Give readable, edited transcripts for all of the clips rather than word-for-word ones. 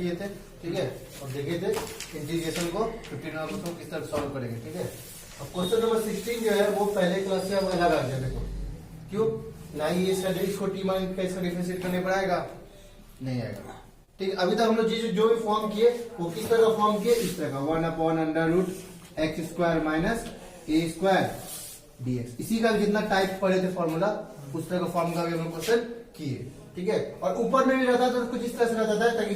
किए थे, ठीक है, और देखे थे इंटीग्रेशन को 15 नंबर क्वेश्चन किस तरह सॉल्व करेंगे, ठीक है। अब क्वेश्चन नंबर 16 जो है वो पहले क्लास से अब अलग आ गया, देखो क्यों ना ही इसको टी मान का इसका डिफरेंशिएट करने पर आएगा, नहीं आएगा, ठीक है। अभी तक हम लोग जो भी फॉर्म किए वो किस तरह का फॉर्म किए, इस तरह का 1/√x² माइनस a² dx, इसी का जितना टाइप पढ़े थे फॉर्मूला उस तरह का फॉर्म का भी हम लोग क्वेश्चन किए, ठीक है। और ऊपर में भी रहता था तो कुछ इस तरह से रहता था ताकि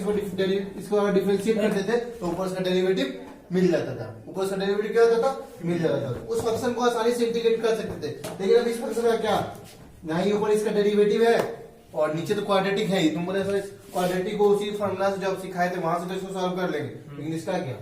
इसको अगर डिफरेंशिएट करते थे तो ऊपर इसका डेरिवेटिव मिल जाता था, ऊपर इसका डेरिवेटिव क्या होता था, मिल जाता था, उस फंक्शन को आसानी से इंटीग्रेट कर सकते थे। लेकिन अब इस फंक्शन का क्या, ना ही ऊपर इसका डेरिवेटिव है और नीचे तो क्वाड्रेटिक है ही, तुम बोले सर क्वाड्रेटिक को उसी फॉर्मूला से जब सिखाए थे वहां से तो इसको सॉल्व कर लेंगे, लेकिन इसका क्या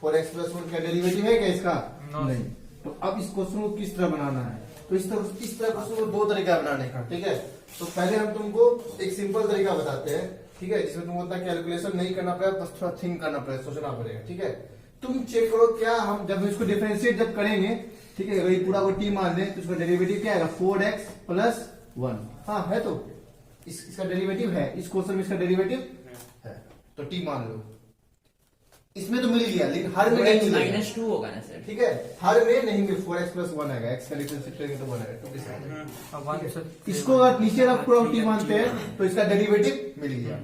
4x+1 का डेरिवेटिव है क्या इसका, नहीं। तो अब इस क्वेश्चन को किस तरह बनाना है, तो इस तरह क्वेश्चन को दो तरीका बनाने का, ठीक है। तो पहले हम तुमको एक सिंपल तरीका बताते हैं, ठीक है, जिसमें तुमको उतना कैलकुलेशन नहीं करना पड़ेगा, बस थोड़ा थिंक करना पड़ेगा, सोचना पड़ेगा, ठीक है। तुम चेक करो क्या हम जब इसको डिफरेंशिएट जब करेंगे, ठीक है, अगर ये पूरा को टी मान लें तो इसका डेरिवेटिव क्या आएगा 4x+1, हाँ है, तो इसका डेरिवेटिव है, इस क्वेश्चन में इसका डेरिवेटिव है, तो टी मान लो। इसमें तो मिल गया लेकिन हर में नहीं मिलेगा, -2 होगा ना सर, ठीक है, हर में नहीं मिल 4x+1 आएगा, x का डिफरेंशिएट करेंगे तो 1 आएगा, इसको अगर नीचे आप पूरा टी मानते हैं तो इसका डेरिवेटिव मिल गया,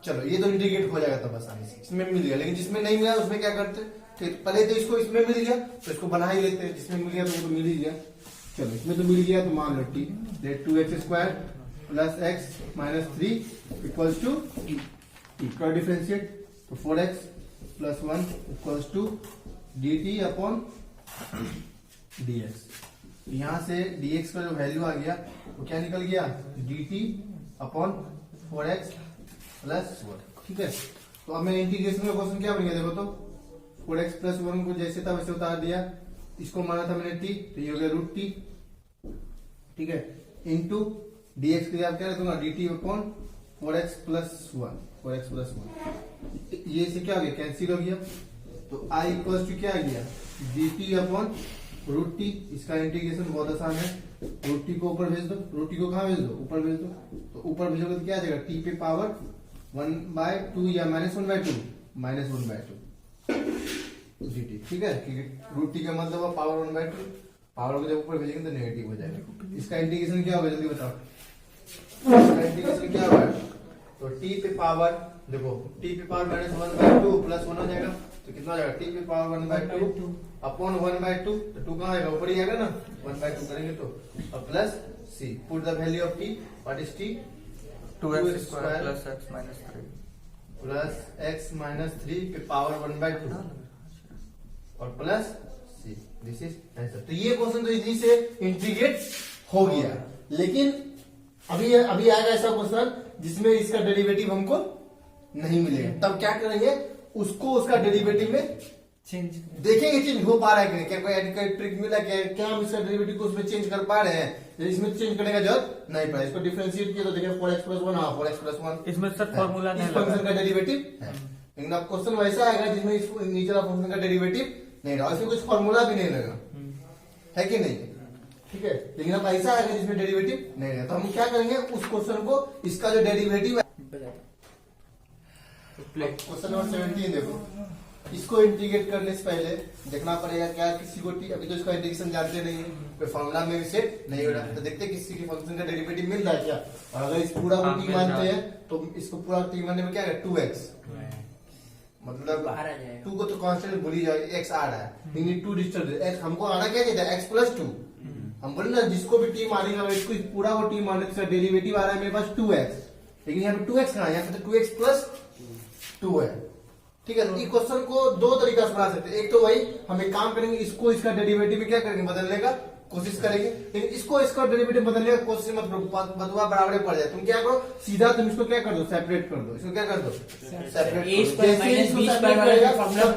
चलो ये तो इंटीग्रेट हो जाएगा तब आसानी से, इसमें मिल गया। लेकिन जिसमें नहीं मिला उसमें क्या करते, ठीक, पहले तो इसको इसमें मिल गया तो इसको बना ही लेते हैं, जिसमें मिल गया तो वो तो मिल ही गया, चलो इसमें तो मिल गया तो मान लो टी 2x² + x - 3 = टी का डिफरेंशिएट, तो 4x+1 = dt/dx, यहां से dx का जो वैल्यू आ गया वो क्या निकल गया dt/4x+1, ठीक है। तो अब मैं इंटीग्रेशन का क्वेश्चन क्या बन गया, देखो तो 4x+1 को जैसे था वैसे उतार दिया, इसको माना था मैंने t, तो ये हो गया √t, ठीक है, इंटू dx के लिए आप क्या रखूंगा dt/4x+1, 4x+1, ये से क्या हो गया कैंसिल हो गया, तो i = क्या आ गया dt/√t, इसका इंटीग्रेशन बहुत आसान है, √t को ऊपर भेज दो, √t को कहां भेज दो, ऊपर भेज दो, तो ऊपर भेजोगे तो क्या आ जाएगा t पे पावर 1/2 या -1/2 dt, ठीक है, क्योंकि √t का मतलब है पावर 1/2, पावर को जब ऊपर भेजेंगे तो नेगेटिव हो जाएगा। इसका इंटीग्रेशन क्या होगा जल्दी बताओ, इसका इंटीग्रेशन क्या होगा, तो t पे पावर देखो t पे पावर -1/2 + 1 हो जाएगा, तो कितना हो जाएगा t पे पावर 1/2 अपॉन 1/2, तो 2 कहां आएगा, ऊपर ही आएगा ना, 1/2 करेंगे तो, और plus c, put the value of t, what is t 2x² + x - 3 plus x - 3 पे पावर 1/2 और plus c, this is answer. तो ये क्वेश्चन तो इजी से इंटीग्रेट हो गया, लेकिन अभी आएगा ऐसा क्वेश्चन जिसमें इसका डेरिवेटिव हमको नहीं मिलेगा, तब क्या करेंगे, उसको उसका डेरिवेटिव में चेंज देखेंगे चेंज हो पा रहा है कि नहीं, क्या कोई एडिक्ट ट्रिक मिला, क्या हम इसका डेरिवेटिव को उसमें चेंज कर पा रहे हैं, इसमें चेंज करने का जरूरत नहीं पड़ा, इसको डिफरेंशिएट किया तो देखें 4x+1, हाँ 4x+1, इसमें सर फॉर्मूला नहीं इस फंक्शन का डेरिवेटिव है, लेकिन अब क्वेश्चन वैसा आएगा जिसमें इस नीचे वाला फंक्शन का डेरिवेटिव नहीं रहा, इसमें कुछ फॉर्मूला भी नहीं लगा, है कि नहीं, ठीक है। लेकिन अब ऐसा आएगा जिसमें डेरिवेटिव नहीं है, तो हम क्या करेंगे, उस क्वेश्चन को इसका जो डेरिवेटिव है, क्वेश्चन नंबर 17 देखो, इसको इंटीग्रेट करने से पहले देखना पड़ेगा क्या किसी को अभी तो इसका इंटीग्रेशन जानते नहीं है, कोई फॉर्मूला में भी सेट नहीं हो रहा है, तो देखते किसी के फंक्शन का डेरिवेटिव मिल रहा है क्या, और अगर इस पूरा को टी मानते हैं तो इसको पूरा टी मानने में क्या है 2x, मतलब 2 को तो कांस्टेंट भूल ही जाओ, x आ रहा है, लेकिन 2 डिस्टेंस x हमको आना क्या चाहिए x+2, हम बोले ना जिसको भी टी मारेगा इसको पूरा को टी मारने से डेरिवेटिव आ रहा है मेरे पास 2x, लेकिन यहाँ पे 2x कहां है, यहाँ पे तो 2x+2 है, ठीक है। इस क्वेश्चन को दो तरीका से बना सकते हैं, एक तो वही हम एक काम करेंगे, इसको इसका डेरिवेटिव में क्या करेंगे बदलने का कोशिश करेंगे, लेकिन इसको इसका डेरिवेटिव बदलने का कोशिश मत करो, बदुआ बराबर पड़ जाए, तुम क्या करो सीधा तुम इसको क्या कर दो सेपरेट कर दो, इसको क्या कर दो सेपरेट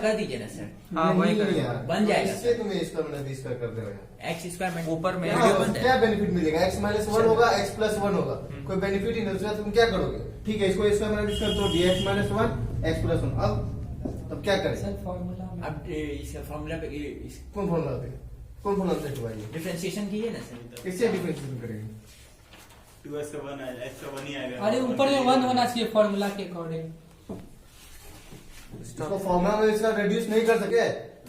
कर दीजिए ना सर, हाँ वही बन जाएगा, इससे तुम्हें इसका -20 कर देगा, x² ऊपर में क्या बेनिफिट मिलेगा, x-1 होगा x+1 होगा, कोई बेनिफिट ही नहीं, उसके बाद तुम क्या करोगे, ठीक है, इसको इसका -20 कर दो dx-1 x+1, अब क्या करें सर फॉर्मूला, अब इसका फॉर्मूला पे कौन फॉर्मूला पे कौन फॉर्मूला से हटवाइए, डिफरेंशिएशन कीजिए ना सर, किससे डिफरेंशिएशन करेंगे, 2x का 1 आएगा, x का 1 ही आएगा, अरे ऊपर में 1 होना चाहिए फॉर्मूला के अकॉर्डिंग, इसको फॉर्मूला में इसका रेड्यूस नहीं कर सके,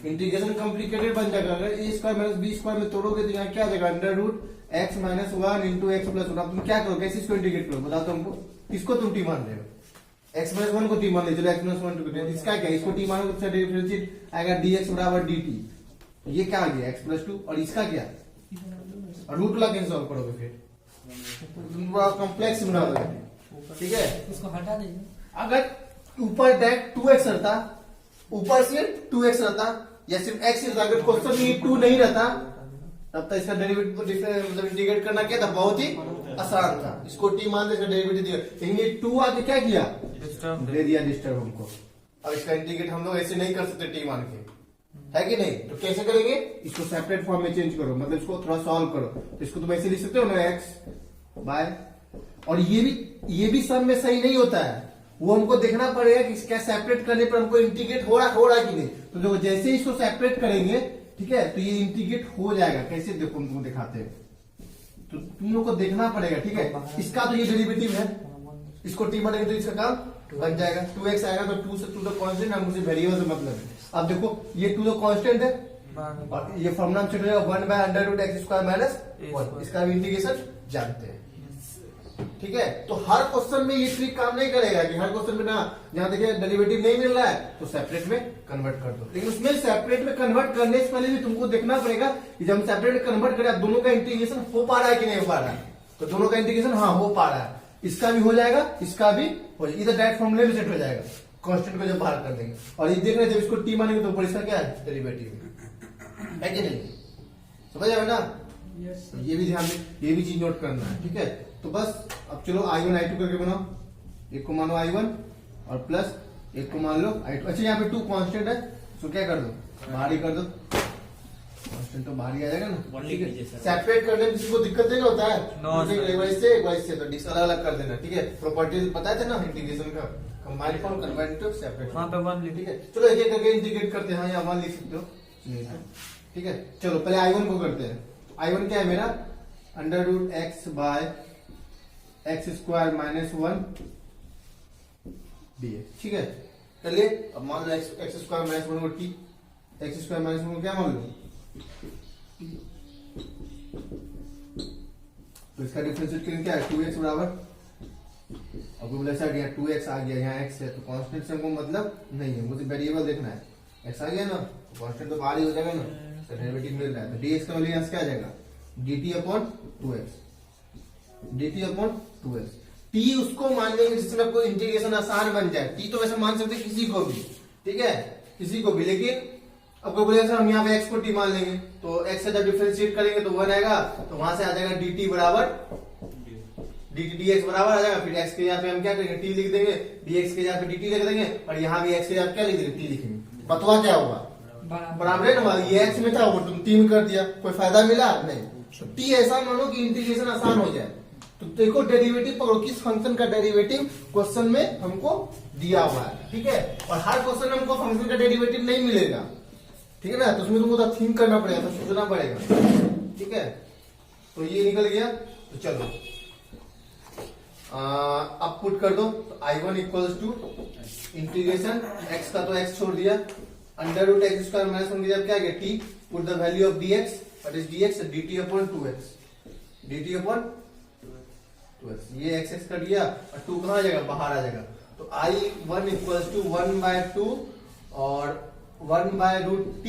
इंटीग्रेशन कॉम्प्लिकेटेड बन जाएगा। अगर A square minus B square में तोड़ोगे तो यहाँ क्या आ जाएगा, under root X minus one into X plus one. अब तुम क्या करो, कैसे इसको इंटीग्रेट करो बताओ तुमको, किसको तुम टी मान रहे हो, एक्स माइनस वन को टी मान ले, चलो एक्स माइनस वन टू, इसका क्या, इसको टी मानो तो डिफरेंशिएट आएगा dx बराबर dt, ये क्या आ गया x प्लस 2, और इसका क्या, और रूट ला कैसे सॉल्व करोगे फिर, बड़ा कॉम्प्लेक्स बना दोगे, ठीक है। उसको हटा देंगे। अगर ऊपर डायरेक्ट 2x रहता, ऊपर से 2x रहता, या सिर्फ x रहता, अगर क्वेश्चन में 2 नहीं रहता तब तक इसका डेरिवेटिव को मतलब इंटीग्रेट करना क्या था, बहुत ही आसान था। इसको टी मान दे, इसका डेरिवेटिव दिया, लेकिन ये 2 आके क्या किया, दे दिया डिस्टर्ब हमको। अब इसका इंटीग्रेट हम लोग ऐसे नहीं कर सकते टी मान के, है कि नहीं, तो कैसे करेंगे, इसको सेपरेट फॉर्म में चेंज करो, मतलब इसको थोड़ा सॉल्व करो, तो इसको तुम ऐसे लिख सकते हो ना, एक्स बाय, और ये भी सम में सही नहीं होता है, वो हमको देखना पड़ेगा कि क्या सेपरेट करने पर हमको इंटीग्रेट हो रहा है कि नहीं। तो देखो जैसे इसको सेपरेट करेंगे, ठीक है, तो ये इंटीग्रेट हो जाएगा, कैसे देखो हम तुमको दिखाते हैं, तो तुम लोग को देखना पड़ेगा, ठीक है। इसका तो ये डेरिवेटिव है, इसको टी मानेंगे तो इसका काम बन जाएगा, 2x आएगा तो 2 से 2 तो कांस्टेंट, हम उसे वेरिएबल से मतलब है। अब देखो ये 2 तो कांस्टेंट है, और ये फॉर्मूला में चल रहा है 1/√x² माइनस 1, इसका भी इंटीग्रेशन जानते हैं, ठीक है। तो हर क्वेश्चन में ये ट्रिक काम नहीं करेगा कि हर क्वेश्चन में ना, जहां देखिए डेरिवेटिव नहीं मिल रहा है तो सेपरेट में कन्वर्ट कर दो, लेकिन उसमें सेपरेट में कन्वर्ट करने से पहले भी तुमको देखना पड़ेगा कि जब हम सेपरेट में कन्वर्ट करें दोनों का इंटीग्रेशन हो पा रहा है कि नहीं हो पा रहा है, तो दोनों का इंटीग्रेशन हाँ हो पा रहा है, इसका भी हो जाएगा, इसका भी हो जाएगा, इधर डायरेक्ट फॉर्मूले में सेट हो जाएगा, कांस्टेंट को जब बाहर कर देंगे, और ये देख रहे जब इसको टी मानेंगे तो ऊपर इसका क्या है, डेरिवेटिव है कि नहीं, समझ आए ना। तो ये भी ध्यान में, ये भी चीज नोट करना है, ठीक है। तो बस अब चलो I1 I2 करके बनाओ, एक को मानो I1 और प्लस एक को मान लो I2। अच्छा यहाँ पे 2 कांस्टेंट है, तो क्या कर दो, बाहर ही कर दो, कांस्टेंट तो बाहर ही आ जाएगा ना, ठीक है। सेपरेट करने में किसी को दिक्कत नहीं होता है, एक वाइस से तो डिस्क अलग अलग कर देना, ठीक है। प्रॉपर्टीज बताए थे ना इंटीग्रेशन का, combine form, convert to separate, वहां पे 1 ठीक है। चलो एक एक करके इंटीग्रेट करते हैं, यहाँ 1 लिख सकते हो, ठीक है। चलो पहले I1 को करते हैं, I1 क्या है मेरा, √x bye x² minus 1 dx, ठीक है। चलिए अब मान लो x² माइनस 1 को t, x² माइनस 1 को क्या मान लो, तो इसका डिफरेंशिएट करेंगे क्या है, 2x बराबर, अब बोला सर यहाँ 2x आ गया, यहाँ x है तो कांस्टेंट से हमको मतलब नहीं है, मुझे वेरिएबल देखना है, x आ गया ना, कांस्टेंट तो बाहर ही हो जाएगा ना, तो डेरिवेटिव मिल रहा है, तो dx का वैल्यू यहाँ से क्या आ जाएगा, dt/2x, t उसको मान लेंगे जिसमें आपको इंटीग्रेशन आसान बन जाए, t तो वैसे मान सकते हैं किसी को भी, ठीक है, किसी को भी, लेकिन आपको बोलेगा सर हम यहाँ पे x को t मान लेंगे, तो x से जब डिफरेंशिएट करेंगे तो 1 आएगा, तो वहां से आ जाएगा dt बराबर dx बराबर आ जाएगा, फिर x के यहाँ पे हम क्या करेंगे, t लिख देंगे, dx के यहाँ पे dt लिख देंगे, और यहाँ भी x के यहाँ क्या लिख देंगे, t लिखेंगे, बतवा क्या हुआ, बराबर है ना, ये x में था वो तुम t में कर दिया, कोई फायदा मिला नहीं, तो t ऐसा मानो कि इंटीग्रेशन आसान हो जाए। तो देखो डेरिवेटिव पकड़ो, किस फंक्शन का डेरिवेटिव क्वेश्चन में हमको दिया हुआ है, ठीक है, और हर क्वेश्चन में हमको फंक्शन का डेरिवेटिव नहीं मिलेगा, ठीक है ना, तो उसमें तुमको थिंक करना पड़ेगा, तो सोचना पड़ेगा, ठीक है। तो ये निकल गया, तो चलो अब पुट कर दो, तो I1 equals to integration x का तो x छोड़ दिया, √x² माइनस 1 की जब क्या गया t, put the value of dx, what is dx, dt/2x, ये x कर दिया, और 2 कहां आ जाएगा, बाहर आ जाएगा, तो I1 इक्वल्स टू 1/2 और 1/√t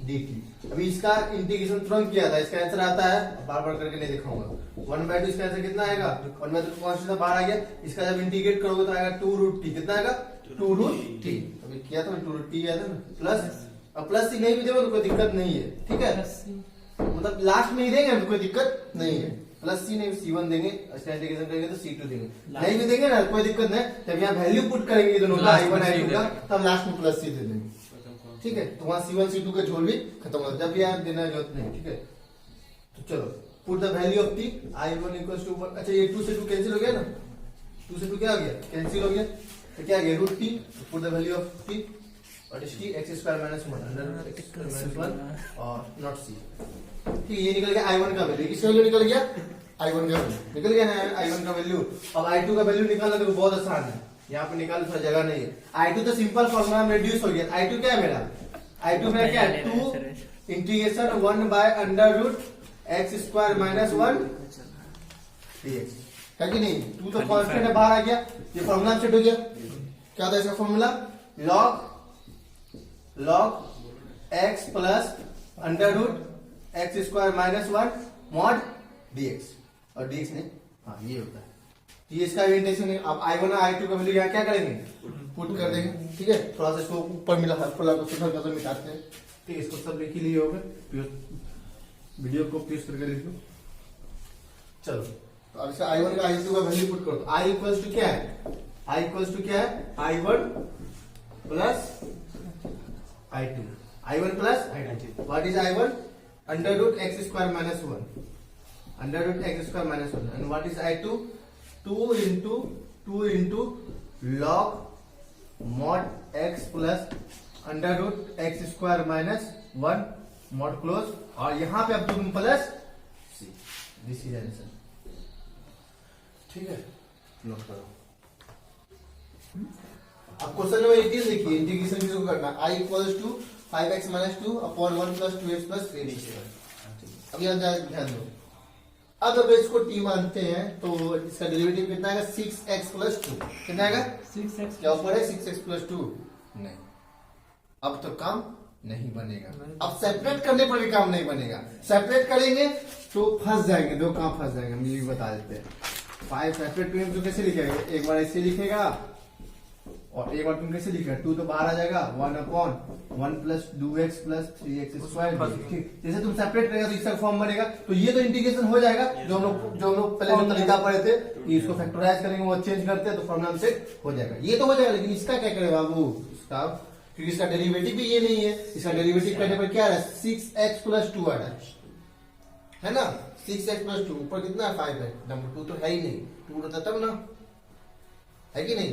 dt। अभी इसका इंटीग्रेशन तुरंत किया था, इसका आंसर आता है, बार बार करके नहीं दिखाऊंगा, 1/2 इसका आंसर कितना आएगा, 1/2 कांस्टेंट बाहर आ गया, इसका जब इंटीग्रेट करोगे तो आएगा 2√t, कितना आएगा 2√t, अभी किया था 2√t आया था ना, प्लस, अब प्लस सी नहीं भी देगा तो कोई दिक्कत नहीं है, ठीक है, मतलब लास्ट में ही देंगे तो कोई दिक्कत नहीं है, प्लस सी नहीं C1 देंगे, इसका इंटीग्रेशन करेंगे तो C2 देंगे, नहीं भी देंगे ना कोई दिक्कत नहीं, जब यहाँ वैल्यू पुट करेंगे दोनों का I1 I2 का, तब लास्ट में प्लस सी दे देंगे, ठीक है, तो वहां C1 C2 का जोड़ भी खत्म हो, जब यहाँ देना जरूरत नहीं, ठीक है। तो चलो put the value of t, I1 equals to, अच्छा ये 2 से 2 कैंसिल हो गया ना, 2 से 2 क्या आ गया, कैंसिल हो गया, तो क्या आ गया √t, put the value of t, what is t, x² minus 1 और नॉट c, ठीक है, ये निकल गया I1 का वैल्यू, किसका वैल्यू निकल गया, I1 का वैल्यू निकल गया ना, I1 का वैल्यू। अब I2 का वैल्यू निकालना तो बहुत आसान है, यहाँ पे निकाल थोड़ा जगह नहीं है। I2 तो सिंपल फॉर्मूला में रिड्यूस हो गया। I2 क्या है मेरा? I2 मेरा क्या है? 2 integration 1 by under root X square minus 1 dx है कि नहीं? 2 तो कांस्टेंट है, बाहर आ गया, ये फॉर्मूला सेट हो गया। क्या था इसका formula? log x plus under root X square minus 1 mod dx, और dx नहीं, हाँ ये होता है। ये इसका ओरिएंटेशन है। अब I1 और I2 का वैल्यू यहाँ क्या करेंगे? पुट कर देंगे, ठीक है। थोड़ा सा इसको ऊपर मिला फुला को सुधर कर मिटाते हैं, ठीक है। इसको सब लिख ही लिए होगे, वीडियो को प्लीज करके लिख लो। चलो, तो अब इसका I1 का I2 का वैल्यू पुट करो। I इक्वल्स टू क्या है? I इक्वल्स टू क्या है? I1 plus I2, I1 plus I2। What is I1? Under root X square minus 1, under root X square minus 1। And what is I2? 2 into log mod X plus under root X square minus 1 mod close, और यहां पे अब तुम plus C, this is answer, ठीक है। Note करो। अब question number 18 देखिए, इंटीग्रेशन किसको करना? I equals to 5x minus 2 upon 1 plus 2x plus 3 dx। अब यहाँ ध्यान दो, अब अगर इसको t मानते हैं तो इसका डेरिवेटिव कितना आएगा? 6x plus 2। कितना आएगा? 6x क्या ऊपर है? 6x प्लस 2 नहीं, अब तो काम नहीं बनेगा। अब सेपरेट करने पर भी काम नहीं बनेगा। सेपरेट करेंगे तो फंस जाएंगे, दो काम फंस जाएंगे, हम ये भी बता देते हैं। 5 सेपरेट करेंगे तो कैसे लिखेगा? एक बार ऐसे लिखेगा और एक बार तुम कैसे लिखेगा? 2 तो बाहर आ जाएगा, 1 upon 1 plus 2x plus 3x square. जैसे तुम सेपरेट करेगा तो इसका फॉर्म बनेगा। तो ये तो इंटीग्रेशन हो जाएगा, जो हम लोग पहले जो तरीका पढ़े थे कि इसको फैक्टराइज करेंगे, वो चेंज करते हैं तो फॉर्मूला सेट हो जाएगा। ये तो हो जाएगा, लेकिन इसका क्या करे बाबू? इसका, क्योंकि इसका डेरिवेटिव भी ये नहीं है। इसका डेरिवेटिव करने पर क्या आ रहा है? 6x प्लस 2 आ रहा है ना? 6x प्लस 2 ऊपर कितना है? 5 है। नंबर 2 तो है ही नहीं, 2 रहता तब ना, है कि नहीं?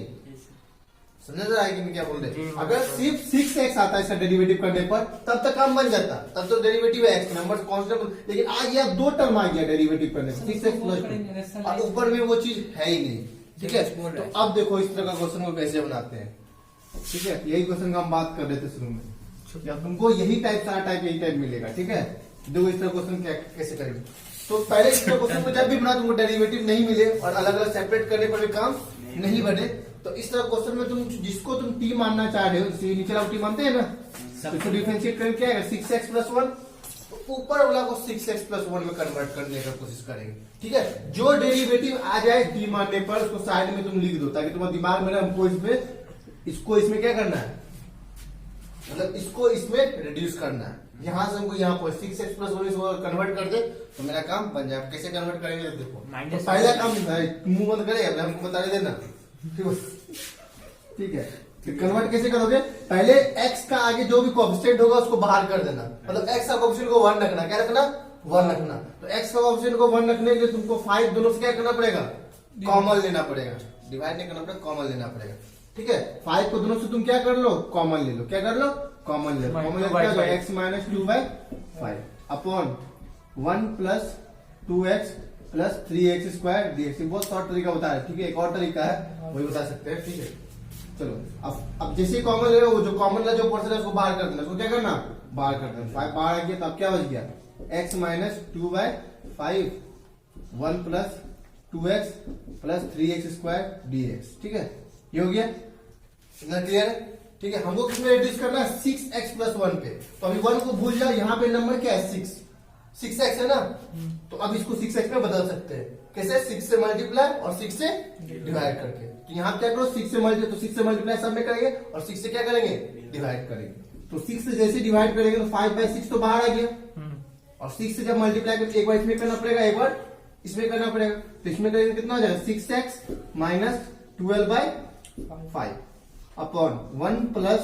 समझ रहा है कि मैं क्या बोल रहे? अगर सिर्फ 6x आता है इसका डेरिवेटिव करने पर, तब तक काम बन जाता, तब तो डेरिवेटिव है x, नंबर कांस्टेंट। लेकिन आ गया 2 टर्म आ गया डेरिवेटिव करने पर, 6x प्लस 2, और ऊपर में वो चीज है ही नहीं, ठीक है। तो अब देखो इस तरह का क्वेश्चन को कैसे बनाते हैं, ठीक है। यही क्वेश्चन का हम बात कर रहे थे शुरू में, या तुमको यही टाइप, सारा टाइप यही टाइप मिलेगा, ठीक है। देखो इस तरह क्वेश्चन कैसे करेंगे। तो पहले इस तरह क्वेश्चन को जब भी बना तुमको डेरिवेटिव नहीं मिले और अलग अलग सेपरेट करने पर भी काम नहीं बने, तो इस तरह क्वेश्चन में तुम जिसको तुम टी मानना चाह रहे हो, जैसे नीचे वाला टी मानते हैं ना, तो इसको डिफरेंशिएट करके क्या है? 6x प्लस 1, तो ऊपर वाला को 6x प्लस 1 में कन्वर्ट करने का कोशिश करेंगे, ठीक है। जो डेरिवेटिव आ जाए टी मानने पर, उसको साइड में तुम लिख दो, ताकि तुम्हारे दिमाग में हमको इसको इसमें क्या करना है, मतलब इसको इसमें रिड्यूस करना है। यहां से हमको यहाँ पर 6x प्लस 1 इसको कन्वर्ट कर दे तो मेरा काम बन जाए। कैसे कन्वर्ट करेंगे देखो, तो पहला काम मुंह बंद करेगा, हमको बता देना, ठीक है। तो कन्वर्ट कैसे करोगे? पहले x का आगे जो भी कोएफिशिएंट होगा उसको बाहर कर देना, मतलब x का कोएफिशिएंट को 1 रखना। क्या रखना? 1 रखना। तो x का कोएफिशिएंट को 1 रखने के लिए तुमको 5 दोनों से क्या करना पड़ेगा? कॉमन लेना पड़ेगा, डिवाइड नहीं करना पड़ेगा, कॉमन लेना पड़ेगा, ठीक है। 5 को दोनों से तुम क्या कर लो? कॉमन ले लो। क्या कर लो? कॉमन ले लो। कॉमन ले क्या होगा? x minus 2/5 upon 1 plus 2x plus 3x square dx। बहुत शॉर्ट तरीका बता है, ठीक है। एक और तरीका है वही बता सकते हैं, ठीक है। चलो अब जैसे कॉमन ले लो, वो जो कॉमन का जो पोर्शन है उसको बाहर कर देना। उसको क्या करना? बाहर कर देना। 5 बाहर आ गया तो अब क्या बच गया? x minus 2/5 1 plus 2x plus 3x square dx, ठीक है। ये हो गया, इतना क्लियर है, ठीक है। हमको किसमें रिड्यूस करना है? 6x प्लस 1 पे। तो अभी 1 को भूल जाओ, यहाँ पे नंबर क्या है? 6x है ना, तो अब इसको 6x में बदल सकते हैं। कैसे? 6 से मल्टीप्लाई और 6 से डिवाइड करके। तो यहाँ क्या करो? 6 से मल्टीप्लाई, तो 6 से मल्टीप्लाई सब में करेंगे और 6 से क्या करेंगे? डिवाइड करेंगे। तो 6 से जैसे डिवाइड करेंगे तो 5/6 तो बाहर आ गया, और 6 से जब मल्टीप्लाई करके एक बार इसमें करना पड़ेगा, एक बार इसमें करना पड़ेगा। तो इसमें करेंगे कितना हो जाएगा? 6x minus 12/5 upon 1 plus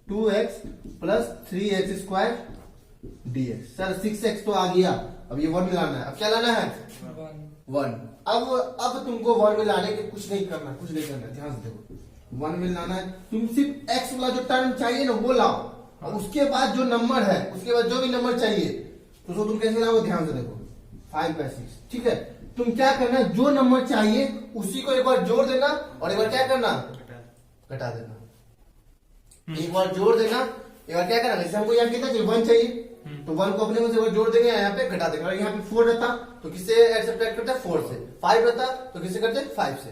2x plus 3x square dx। Sir 6x तो आ गया, अब ये 1 में लाना है। अब क्या लाना है? 1। अब तुमको 1 में लाने के कुछ नहीं करना, ध्यान से देखो। 1 में लाना है, तुम सिर्फ x वाला जो टर्म चाहिए ना वो लाओ, और उसके बाद जो नंबर है, उसके बाद जो भी नंबर चाहिए तो उसको तुम कैसे लाओ? ध्यान से देखो, 5/6, ठीक है। तुम क्या करना है? जो नंबर चाहिए उसी को एक बार जोड़ देना और एक बार क्या करना? घटा देना, एक बार जोड़ देना, एक बार क्या करना, जैसे हमको यहाँ कितना चाहिए 1 चाहिए, तो 1 को अपने में से एक बार जोड़ देंगे, यहाँ पे घटा देंगे। और यहाँ पे 4 रहता तो किससे ऐड सब्ट्रैक्ट करते हैं 4 से, 5 रहता तो किससे करते हैं 5 से।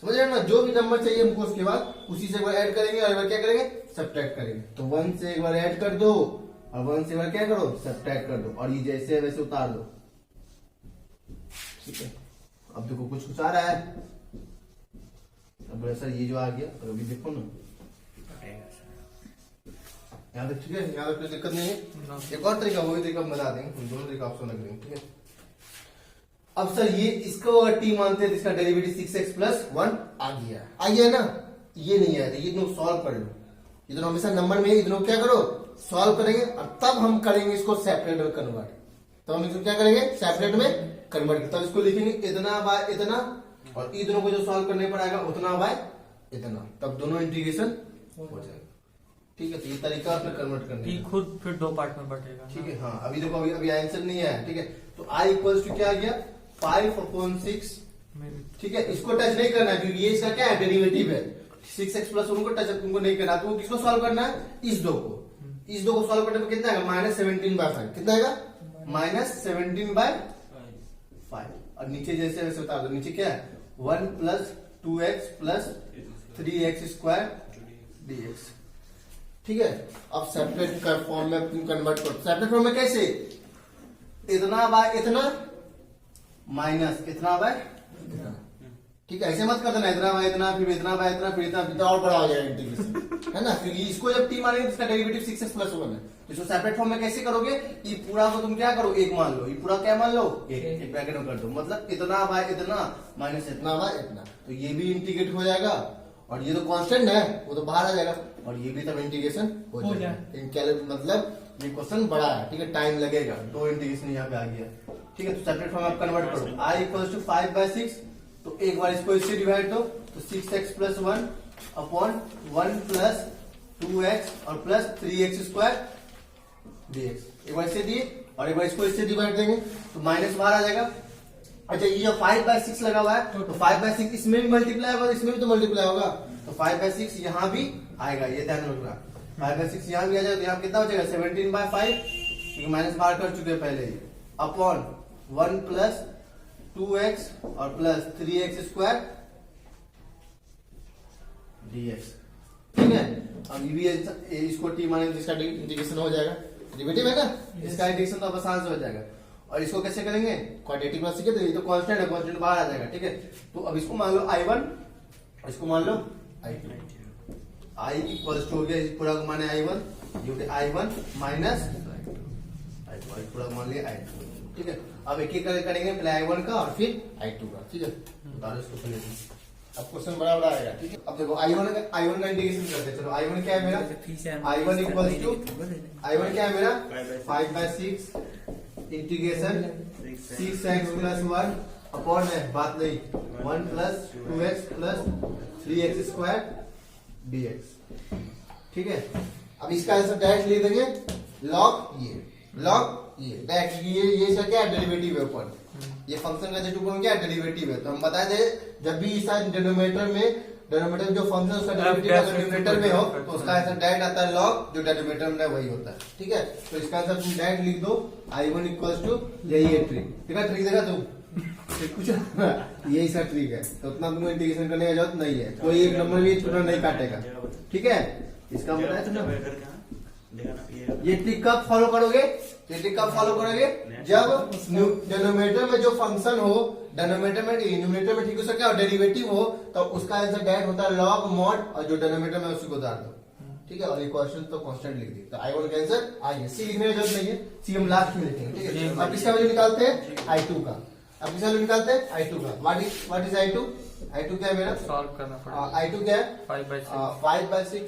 समझ रहे हो ना, जो भी नंबर चाहिए हमको उसके बाद उसी से एक बार ऐड करेंगे और एक बार क्या करेंगे सब्ट्रैक्ट करेंगे। तो 1 से एक बार ऐड कर दो और 1 से एक बार क्या करो सब्ट्रैक्ट कर दो, और ये जैसे है वैसे उतार दो। ठीक है, अब देखो कुछ कुछ आ रहा है। अब बोले सर ये जो आ गया, और अभी देखो ना यहाँ तक, ठीक है, यहाँ तक कोई दिक्कत नहीं है। एक और तरीका, वो भी तरीका हम बता देंगे, हम दोनों तरीका आपको लग रहे हैं। ठीक है, अब सर ये इसको अगर टी मानते हैं तो इसका डेरिवेटिव 6x प्लस 1 आ गया ना, ये नहीं आया, ये दोनों सॉल्व कर लो। ये दोनों हमेशा नंबर में, ये दोनों क्या करो सॉल्व करेंगे, और तब हम करेंगे इसको सेपरेट में कन्वर्ट। तो हम इसको क्या करेंगे सेपरेट में कन्वर्ट, तब इसको लिखेंगे इतना बाय इतना, और ये दोनों को जो सॉल्व करने पर आएगा उतना बाय इतना, तब दोनों इंटीग्रेशन हो जाएगा। ठीक है, तो ये तरीका आपने कन्वर्ट करने का। खुद फिर 2 पार्ट में बटेगा। ठीक है, हाँ अभी देखो, अभी आंसर नहीं आया। ठीक है, तो I इक्वल्स टू क्या आ गया 5/6। ठीक है, इसको टच नहीं करना है क्योंकि ये इसका क्या है डेरिवेटिव है, 6x प्लस उनको टच तुमको नहीं करना। तो किसको सॉल्व करना है इस 2 को, इस 2 को सॉल्व करने में कितना आएगा -17/5, कितना आएगा -17/5। और नीचे जैसे वैसे उतार दो, नीचे क्या है 1 plus 2x plus 3x square dx। ठीक है, अब सेपरेट कर फॉर्म में तुम कन्वर्ट करो। सेपरेट फॉर्म में कैसे, इतना बाय इतना माइनस इतना बाय इतना। ठीक है, ऐसे मत कर देना इतना बाय इतना फिर इतना बाय इतना फिर इतना, फिर और बड़ा हो जाएगा इंटीग्रेशन, है ना, क्योंकि इसको जब टी मानेंगे तो इसका डेरिवेटिव 6x प्लस 1 है। तो इसको सेपरेट फॉर्म में कैसे करोगे, ये पूरा को तुम क्या करो 1 मान लो, ये पूरा क्या मान लो 1 ब्रैकेट में कर दो, मतलब इतना बाय इतना माइनस इतना बाय इतना। तो ये भी इंटीग्रेट हो जाएगा, और ये तो कांस्टेंट है वो तो बाहर आ जाएगा, और ये भी तब इंटीग्रेशन हो जाएगा। मतलब ये क्वेश्चन बड़ा है, ठीक है, टाइम लगेगा, 2 इंटीग्रेशन यहाँ पे आ गया। ठीक है, तो सेपरेट फॉर्म आप कन्वर्ट करो, I इक्वल्स टू 5/6, तो एक बार इसको इससे डिवाइड दो, तो 6x plus 1 upon 1 plus 2x और प्लस 3x स्क्वायर dx। एक बार इससे दिए और एक बार इसको इससे डिवाइड देंगे तो माइनस बाहर आ जाएगा। अच्छा, ये 5/6 लगा हुआ है, तो 5/6 इसमें भी मल्टीप्लाई होगा, इसमें भी तो मल्टीप्लाई होगा, तो 5/6 यहाँ भी आएगा, ये ध्यान रखना। 5/6 यहाँ भी आ जाएगा, तो यहाँ कितना हो जाएगा 17/5, क्योंकि माइनस बाहर कर चुके हैं पहले ही, अपॉन 1 प्लस 2x और प्लस 3x स्क्वायर dx। ठीक है, अब ये भी इसको टी माने तो इसका इंटीग्रेशन हो जाएगा, डेरिवेटिव है ना, इसका इंटीग्रेशन तो अब आसान से हो जाएगा। और इसको कैसे करेंगे, क्वाड्रेटिक में सीखे, तो ये तो कांस्टेंट है, कांस्टेंट बाहर आ जाएगा। ठीक है, तो अब इसको मान लो I1, इसको मान लो I2। I इक्वल्स टू हो गया, इस पूरा को माने I1, ये हो गया I1 माइनस I2, पूरा मान लिया I2। ठीक है, अब एक एक करके करेंगे, पहले I1 का और फिर I2 का। ठीक है, बता दो इसको पहले, अब क्वेश्चन बड़ा बड़ा आएगा। ठीक है, अब देखो I1 का इंटीग्रेशन करते हैं। चलो I1 क्या है मेरा, I1 इक्वल्स टू, I1 क्या है मेरा 5/6 इंटीग्रेशन 6x प्लस 1 अपॉन है बात नहीं 1 plus 2x plus 3x square dx। ठीक है, अब इसका आंसर डायरेक्ट ले देंगे लॉग ये डायरेक्ट, ये इसका क्या है डेरिवेटिव है ऊपर, ये फंक्शन का जो ऊपर क्या है डेरिवेटिव है। तो हम बता दें जब भी इसका डिनोमिनेटर में जो फंक्शन उसका डेरिवेटिव का डिनोमिनेटर में हो तो उसका आंसर डायरेक्ट आता है लॉग, जो डिनोमिनेटर में वही होता है। ठीक है, तो इसका आंसर तुम डायरेक्ट लिख दो I1 इक्वल्स टू, यही है ट्रिक। ठीक है, ट्रिक देखा तुम कुछ यही सा ट्रिक है, तो उतना तुमको इंटीग्रेशन करने की जरूरत नहीं है, कोई एक नंबर भी पूरा नहीं काटेगा। ठीक है, इसका बताया तुमने, ये ट्रिक कब फॉलो करोगे, ये ट्रिक कब फॉलो करोगे जब डिनोमिनेटर में जो फंक्शन हो, डिनोमिनेटर में न्यूमरेटर में ठीक हो सके और डेरिवेटिव हो, तो उसका आंसर डायरेक्ट होता है लॉग मॉड, और जो डिनोमिनेटर में उसी को उतार दो। ठीक है, और ये क्वेश्चन तो कांस्टेंट लिख दी, तो I1 का आंसर आइए, सी लिखने की जरूरत नहीं है, सी हम लास्ट में लिखेंगे। ठीक है, अब इसका वैल्यू निकालते हैं I2 का, अब इसका वैल्यू निकालते हैं I2 का। What is I2? I2 क्या है मेरा, सॉल्व करना पड़ेगा। I2 क्या है 5/6।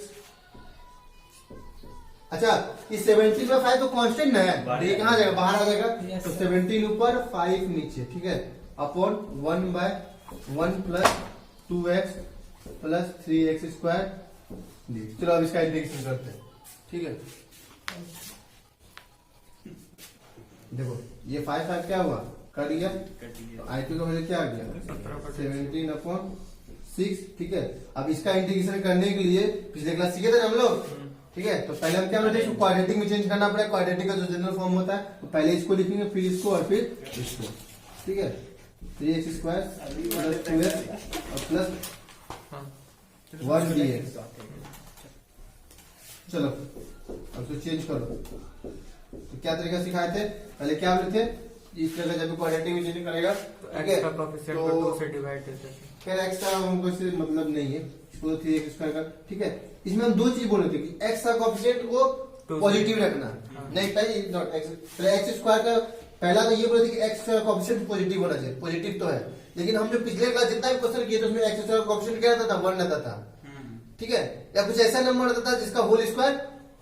अच्छा, इस 17 में 5 तो कांस्टेंट है, ये कहाँ जाएगा बाहर आ जाएगा, तो 17 ऊपर 5 नीचे। ठीक है, upon 1/1 plus 2x plus 3x square. चलो अब इसका इंटीग्रेशन करते हैं। ठीक है, देखो ये 5 क्या हुआ, कट गया, तो I2 का वैल्यू क्या आ गया 17/6 6, ठीक है। अब इसका इंटीग्रेशन करने के लिए पिछले क्लास सीखे थे ना हम लोग, ठीक है। तो पहले हम क्या करते हैं, क्वाड्रेटिक में चेंज करना पड़ेगा। क्वाड्रेटिक का जो जनरल फॉर्म होता है, तो पहले इसको लिखेंगे, फिर इसको और फिर इसको, ठीक है। 3x स्क्वायर प्लस 2x और प्लस हाँ 1 dx। चलो अब इसको चेंज करो। तो क्या तरीका सिखाए थे, पहले क्या बोले थे, इस तरह का जब क्वाड्रेटिक में चेंज करेगा, तो ठीक x का है। कोएफिशिएंट तो को 2 से डिवाइड देते हैं। फिर x का हमको इससे मतलब नहीं है, इसको 3x स्क्वायर का, ठीक है। इसमें हम दो चीज बोले थे कि x का कोएफिशिएंट को टू पॉजिटिव रखना, नहीं पहले नॉट x, पहले x स्क्वायर का पहला तो ये बोले थे कि x का कोएफिशिएंट पॉजिटिव होना चाहिए, पॉजिटिव तो है, लेकिन हम जो पिछले क्लास जितना भी क्वेश्चन किए थे उसमें x स्क्वायर का कोएफिशिएंट क्या रहता था, 1 रहता था, ठीक है। या कुछ ऐसा नंबर रहता था जिसका होल स्क्वायर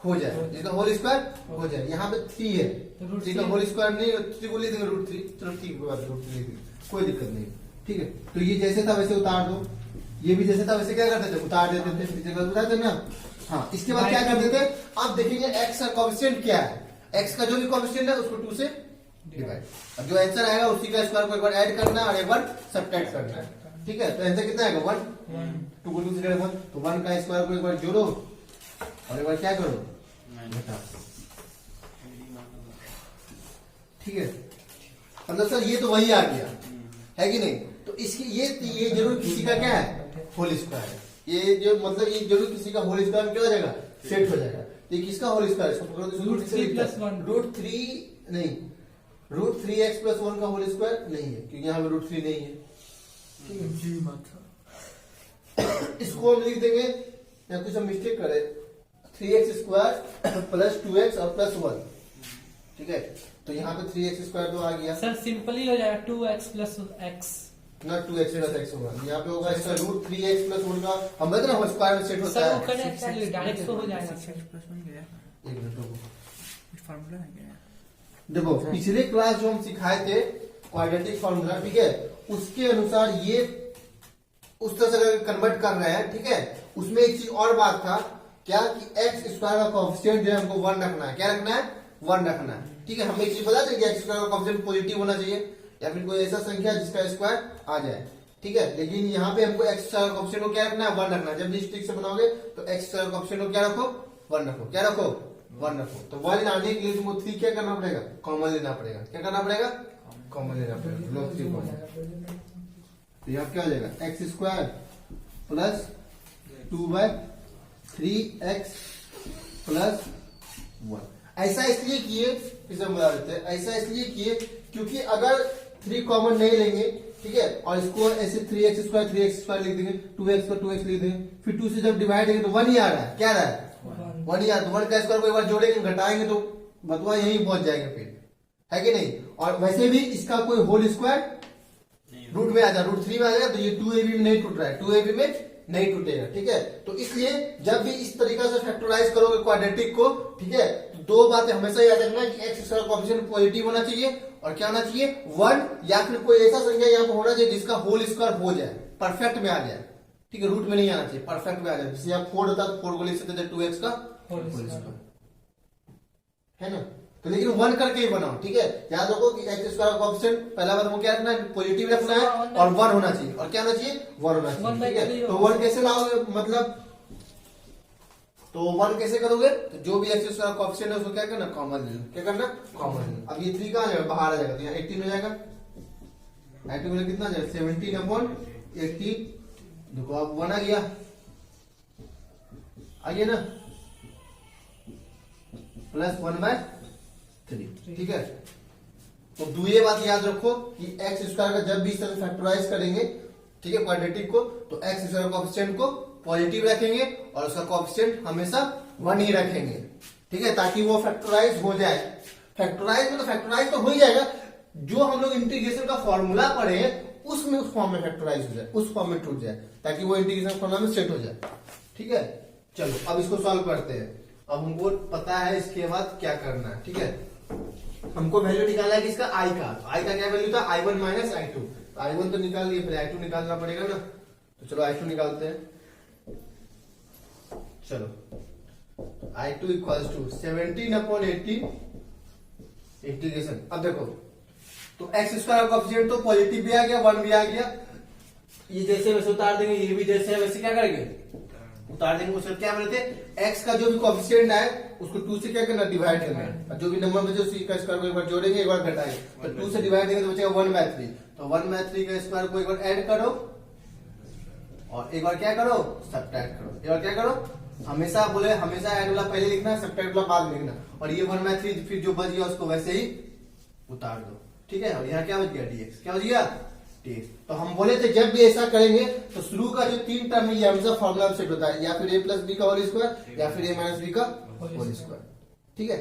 हो जाए, जिसका होल स्क्वायर हो जाए। यहाँ पे 3 है, तो root 3 का three। होल स्क्वायर नहीं, 3 को ले देंगे √3, चलो ठीक है, √3 कोई दिक्कत नहीं, ठीक है। तो ये जैसे था वैसे उतार दो, ये भी जैसे था वैसे क्या करते थे, उतार देते थे, पिछले क्लास उतारते ना। हाँ, इसके बाद क्या करते थे, अब देखेंगे x का कोएफिशिएंट क्या है, x का जो भी कोएफिशिएंट है उसको 2 से डिवाइड। अब जो आंसर आएगा उसी का स्क्वायर को एक बार ऐड करना है और एक बार सब्ट्रैक्ट करना है, ठीक है। तो आंसर कितना आएगा, 1, 2 को 2 से 1, तो 1 का स्क्वायर को एक बार जोड़ो और एक बार क्या करो, घटाओ, ठीक है। मतलब सर ये तो वही आ गया है कि नहीं, तो इसकी ये जरूर किसी का क्या है, होल स्क्वायर है। ये जो मतलब ये जरूर किसी का होल स्क्वायर में क्या हो जाएगा, सेट हो जाएगा। ये किसका होल स्क्वायर है, इसको पकड़ो तो Root 3 plus 1। √3 नहीं, √3x + 1 का होल स्क्वायर नहीं है, क्योंकि यहाँ पे √3 नहीं है, ठीक है। जी मतलब इसको हम लिख देंगे, या कुछ हम मिस्टेक करे, 3x² प्लस 2x और प्लस 1, ठीक है। तो यहाँ पे 3x² तो आ गया सर सिंपल ही हो जाएगा 2x प्लस x। ना, 2x प्लस x होगा, यहाँ पे होगा इसका √3x + 1 का, हम बता रहे हैं स्क्वायर में सेट होता सर है। वो करेक्ट डायरेक्ट तो हो जाएगा सर। एक मिनट रुको। फार्मूला है क्या? देखो पिछले क्लास जो हम सिखाए थे क्वाड्रेटिक फार्मूला, ठीक है, उसके अनुसार ये उस तरह से अगर कन्वर्ट कर रहे हैं, ठीक है। उसमें एक चीज और बात था क्या, कि x स्क्वायर का कोएफिशिएंट जो है हमको 1 रखना है, क्या रखना है, 1 रखना है, ठीक है। हमें एक चीज बता दें कि x स्क्वायर का कोएफिशिएंट पॉजिटिव होना चाहिए, या फिर कोई ऐसा संख्या जिसका स्क्वायर आ जाए, ठीक है। लेकिन यहाँ पे हमको x स्क्वायर का कोएफिशिएंट को क्या रखना है, 1 रखना है। जब भी स्टिक से बनाओगे तो x स्क्वायर का कोएफिशिएंट को क्या रखो, 1 रखो, क्या रखो, 1 रखो। तो 1 लाने के लिए तुमको 3 क्या करना पड़ेगा, कॉमन लेना पड़ेगा, क्या करना पड़ेगा, कॉमन लेना पड़ेगा, log 3 कॉमन। तो यहाँ क्या हो जाएगा, x² प्लस 2/3x प्लस 1। ऐसा इसलिए किए, इसे हम बता देते हैं, ऐसा इसलिए किए क्योंकि अगर 3 कॉमन नहीं लेंगे, ठीक है, और इसको ऐसे 3x² लिख देंगे, 2x को 2x लिख देंगे, फिर 2 से जब डिवाइड करेंगे तो 1 ही आ रहा है, क्या आ रहा है, 1 ही आ रहा है। तो 1 का स्क्वायर को एक बार जोड़ेंगे, घटाएंगे तो बतवा यही पहुंच जाएंगे फिर, है कि नहीं। और वैसे भी इसका कोई होल स्क्वायर रूट में आ जाए, √3 में आ जाएगा, तो ये 2ab में नहीं टूट रहा है, 2ab में नहीं टूटेगा, ठीक है। तो इसलिए जब भी इस तरीका से फैक्टराइज करोगे क्वाड्रेटिक को, ठीक है, तो 2 बातें हमेशा याद रखना कि x स्क्वायर कोएफिशिएंट पॉजिटिव होना चाहिए, और क्या होना चाहिए, 1, या फिर कोई ऐसा संख्या यहाँ पर होना चाहिए जिसका होल स्क्वायर हो जाए, परफेक्ट में आ जाए, ठीक है, रूट में नहीं आना चाहिए, परफेक्ट में आ जाए। जैसे यहाँ 4 होता तो 4 को लिख सकते थे 2x का होल स्क्वायर, है ना। तो लेकिन 1 करके ही बनाओ, ठीक है। याद रखो कि x स्क्वायर कोएफिशिएंट पहला बार हमको क्या रखना है, पॉजिटिव रखना है, और 1 होना चाहिए, और क्या होना चाहिए, 1 होना चाहिए, ठीक है। तो 1 कैसे लाओगे, मतलब तो 1 कैसे करोगे, तो जो भी x स्क्वायर कोएफिशिएंट है उसको क्या करना, कॉमन लेना, क्या करना, कॉमन लेना। अब ये 3 कहां जाएगा, बाहर आ जाएगा, तो यहाँ 18 हो जाएगा, 18 में कितना जाएगा, 17/18, देखो अब 1 आ गया, आइए ना, प्लस 1/3, ठीक है। तो दूसरी बात याद रखो कि x स्क्वायर का जब भी इस तरह फैक्टराइज करेंगे, ठीक है, क्वाड्रेटिक को, तो x स्क्वायर कोएफिशिएंट को पॉजिटिव रखेंगे और उसका कोएफिशिएंट हमेशा 1 ही रखेंगे, ठीक है, ताकि वो फैक्टराइज हो जाए। फैक्टराइज में तो फैक्टराइज तो हो ही जाएगा, जो हम लोग इंटीग्रेशन का फॉर्मूला पढ़े उसमें उस फॉर्म में फैक्टराइज हो जाए, उस फॉर्म में टूट जाए, ताकि वो इंटीग्रेशन फॉर्मूला में सेट हो जाए, ठीक है। चलो अब इसको सॉल्व करते हैं। अब हमको पता है इसके बाद क्या करना है, ठीक है। हमको वैल्यू निकालना है किसका, i का। तो i का क्या वैल्यू था, i1 माइनस i2। तो i1 तो निकाल लिए, फिर i2 निकालना पड़ेगा ना, तो चलो i2 निकालते हैं। चलो i2 इक्वल्स टू 17/18 इंटीग्रेशन। अब देखो, तो x स्क्वायर कोएफिशिएंट तो पॉजिटिव भी आ गया, 1 भी आ गया, ये जैसे वैसे उतार देंगे, ये भी जैसे है वैसे क्या करेंगे, उतार देंगे। उसमें क्या बोलते हैं, एक्स का जो भी कोएफिशिएंट है उसको 2 से क्या करना, डिवाइड करना है। और जो भी नंबर बचे उसी का स्क्वायर को एक बार जोड़ेंगे, एक बार घटाएंगे। तो 2 से डिवाइड देंगे तो बचेगा 1/3। तो 1/3 का स्क्वायर को एक बार ऐड करो और एक बार क्या करो, सब्ट्रैक्ट करो। एक बार क्या करो, हमेशा बोले हमेशा ऐड वाला पहले लिखना, सब्ट्रैक्ट वाला बाद में लिखना। और ये 1/3 फिर जो बच गया उसको वैसे ही उतार दो, ठीक है। और यहाँ क्या बच गया, dx। क्या बच गया, dx। तो हम बोले थे जब भी ऐसा करेंगे तो शुरू का जो 3 टर्म है ये हमेशा फॉर्मूला में सेट होता है, या फिर a प्लस बी का होल स्क्वायर या फिर a माइनस बी का होल स्क्वायर, ठीक है।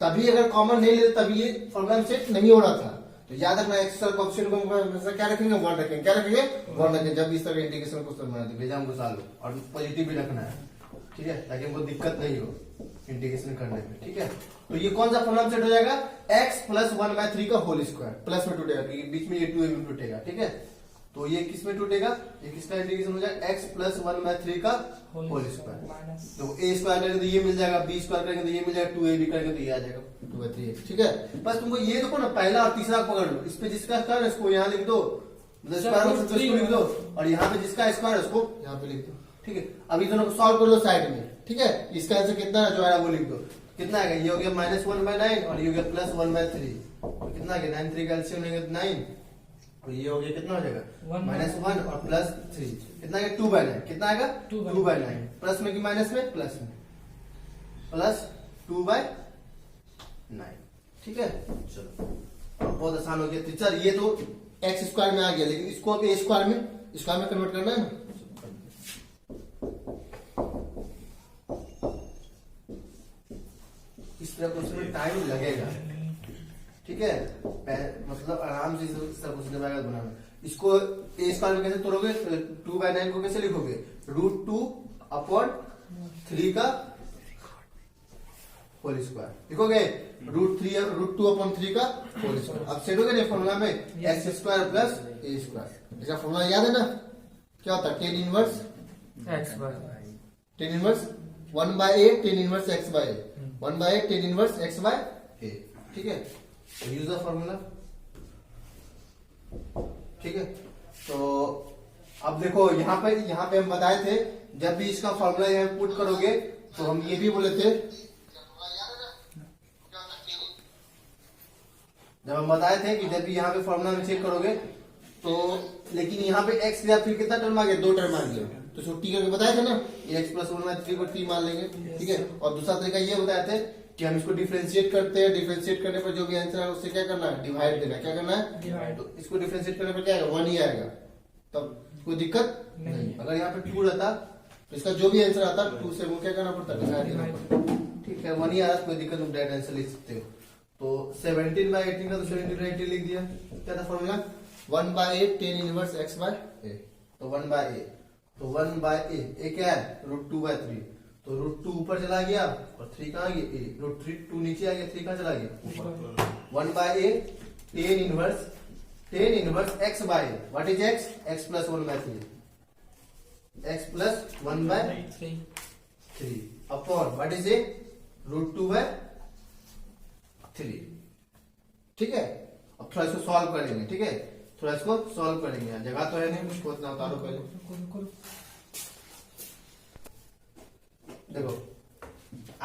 तभी अगर कॉमन नहीं लेते तभी ये फॉर्मूला में सेट नहीं हो रहा था। तो याद रखना एक्स का ऑप्शन को हमेशा क्या रखेंगे, 1 रखेंगे। क्या रखेंगे, 1 रखेंगे जब इस तरह इंटीग्रेशन क्वेश्चन बनाते भेजा हमको सालो। और पॉजिटिव भी रखना है, ठीक है, ताकि हमको दिक्कत नहीं हो इंटीग्रेशन करने में, ठीक है। तो ये कौन सा फॉर्मूला सेट हो जाएगा, x प्लस 1/3 का होल स्क्वायर, प्लस में टूटेगा क्योंकि बीच में ये 2 में टूटेगा, ठीक है। तो ये किस में टूटेगा, ये किसका इंटीग्रेशन हो जाएगा, x प्लस 1/3 का होल स्क्वायर। माइनस तो a स्क्वायर करेंगे तो ये मिल जाएगा, b स्क्वायर करेंगे तो ये मिल जाएगा, 2ab करेंगे तो ये आ जाएगा 2/3, ठीक है। बस तुमको ये देखो ना, पहला और तीसरा पकड़ लो। इस पे जिसका स्क्वायर है उसको यहाँ लिख दो, मतलब स्क्वायर रूट उसको लिख दो, और यहाँ पे जिसका स्क्वायर है उसको यहाँ पे लिख दो, ठीक है। अब इन दोनों को सॉल्व कर लो साइड में, ठीक है। इसका आंसर कितना है जो आया वो लिख दो। कितना आएगा, ये हो गया -1/9 और ये हो गया +1/3। तो कितना आ गया, 9 3 का एलसीएम लेंगे तो 9, और ये हो गया कितना हो जाएगा, -1 और +3 कितना आएगा, 2/9। कितना आएगा, 2/9। प्लस में कि माइनस में, प्लस में, +2/9, ठीक है। चलो अब बहुत आसान हो गया टीचर, ये तो एक्स स्क्वायर में आ गया, लेकिन इसको अब ए स्क्वायर में कन्वर्ट करना है ना। इस तरह क्वेश्चन में टाइम लगेगा, ठीक है। मतलब आराम से इस तरह क्वेश्चन बनाना। इसको ए स्क्वायर में कैसे तोड़ोगे, 2/9 को कैसे लिखोगे, √2/3 का होल स्क्वायर लिखोगे, √2/3 का होल स्क्वायर। अब सेट हो गया फॉर्मूला में, X square plus A square. इसका फॉर्मूला याद है ना, क्या होता है, tan inverse x by 1/a tan inverse x by 1/a tan inverse x by a, ठीक है। यूज द फॉर्मूला, ठीक है। तो अब देखो यहाँ पे हम बताए थे जब भी इसका फॉर्मूला यहाँ पुट करोगे तो हम ये भी बोले थे, जब हम बताए थे कि जब भी यहाँ पे फॉर्मूला में चेक करोगे तो, लेकिन यहाँ पे x या फिर कितना टर्म आ गया, 2 टर्म आ गया। तो छुट्टी करके बताए थे ना, ये x प्लस 1/3 को 3 मान लेंगे, ठीक है। और दूसरा तरीका ये बताए थे कि हम इसको डिफरेंशिएट करते हैं, डिफरेंशिएट करने पर जो भी आंसर है उससे क्या करना है, डिवाइड देना। क्या करना है, डिवाइड। तो इसको डिफरेंशिएट करने पर क्या आएगा, 1 ही आएगा, तब कोई दिक्कत नहीं। अगर यहाँ पे 2 रहता तो इसका जो भी आंसर आता 2 से वो क्या करना पड़ता, डिवाइड करना पड़ता, ठीक है। 1 ही आ रहा, कोई दिक्कत नहीं, डायरेक्ट आंसर लिख सकते हो। तो 17/18 का तो 17/18 लिख दिया। क्या था formula, 1/a tan inverse x by a। तो 1/a, तो 1/a a क्या है, √2/3। तो √2 ऊपर चला गया और 3 कहाँ गया, a √3 2 नीचे आ गया, 3 कहाँ चला गया ऊपर। 1/a tan inverse x by a। What is x, x plus 1/3, x plus 1/3 upon what is a, √2/3, ठीक है। अब थोड़ा इसको सॉल्व करेंगे, ठीक है, थोड़ा इसको सॉल्व करेंगे। जगह तो है नहीं, मुझको इतना उतारो पहले। देखो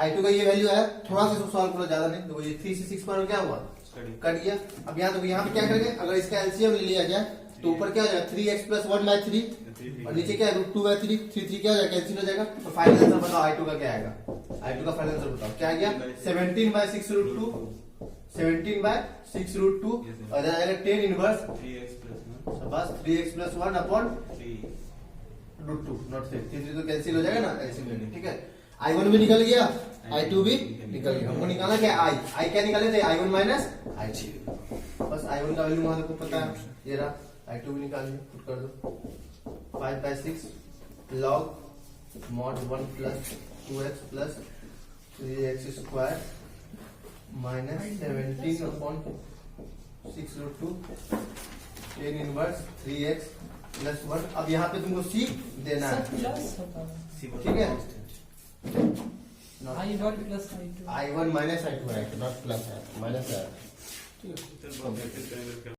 I2 का ये वैल्यू है, थोड़ा सा इसको सॉल्व करो, ज्यादा नहीं। देखो ये 3 से 6 पर क्या हुआ, कट गया। अब यहाँ देखो, यहाँ पे क्या करेंगे, अगर इसका एलसीएम ले लिया जाए तो ऊपर क्या हो जाएगा, 3x प्लस 1/3 और नीचे क्या है, √2/3, 3 क्या हो जाएगा, कैंसिल हो जाएगा। तो फाइनल आंसर बताओ I2 का क्या आएगा, I2 का फाइनल आंसर बताओ क्या आ गया, 17/6 √2, 17/6 √2 और इधर आएगा tan इनवर्स बस 3x प्लस 1 अपॉन √2, नॉट 3 तो कैंसिल हो जाएगा ना, एलसीएम लेंगे, ठीक है। I1 भी निकल गया, I2 भी निकल गया। हमको निकालना क्या, I क्या निकाले थे, I1 माइनस I2। बस I1 का वैल्यू वहां को पता है, ये रहा। I2 भी निकाल लिया, पुट कर दो। 5/6 log mod 1 plus 2x plus 3x square minus 17 upon 6 √2 tan inverse 3x plus 1। अब यहाँ पे तुमको c देना है, प्लस होता है, ठीक है। I1 plus I2, I1 minus I2 है, नॉट प्लस है, माइनस है, ठीक है।